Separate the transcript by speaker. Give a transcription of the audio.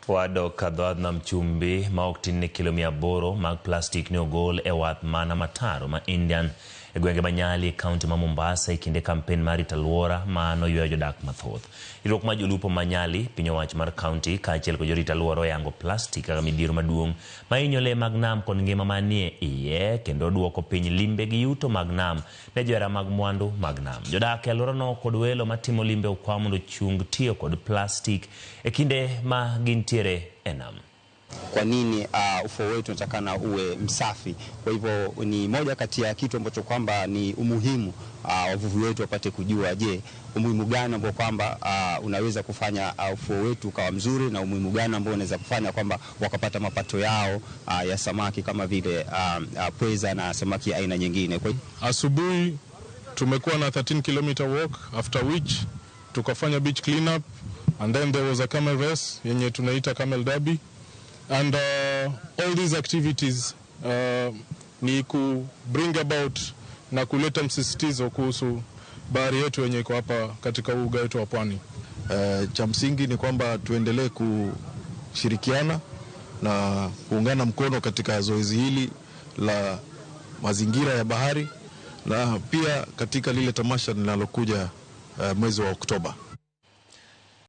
Speaker 1: Wado kadhoad na mchumbi maoktin kilomia boro mag plastic ne ogol e wath mana mataro ma Indian e gwenge Manyali kaunti ma Mombasa e kinde kampen mar rito alwora ma noyweyo jodak mathoth. Riwruok ma jolupo Manyali piny owacho mar kaunti kaachiel kod jorito alwora oyango plastic kaka midhiero maduong' ma hinyo le mag nam kod ngima manie iye kendo duoko piny limbe gi yuto mag nam ne johera mag mwandu mag nam. Jodak e alworano kod welo matimo limbe okwayo mondo ochung tiyo kod plastic e kinde ma gintiere e nam.
Speaker 2: Kwa nini ufuo wetu unatakana uwe msafi? Kwa hivyo ni moja kati ya kitu ambacho kwamba ni umuhimu wavuvi wetu wapate kujua, je, umuhimu gani ambao kwamba unaweza kufanya ufuo wetu ukawa mzuri, na umuhimu gani ambao unaweza kufanya kwamba wakapata mapato yao ya samaki kama vile pweza na samaki aina nyingine.
Speaker 3: Asubuhi tumekuwa na 13 km walk, after which tukafanya beach clean up, and then there was a camel race yenye tunaita camel derby. And all these activities ni ku bring about na kuleta msisitizo kuhusu bahari yetu yenye iko hapa katika uga wetu wa pwani.
Speaker 4: Cha msingi ni kwamba tuendelee kushirikiana na kuungana mkono katika zoezi hili la mazingira ya bahari, na pia katika lile tamasha linalokuja mwezi wa Oktoba.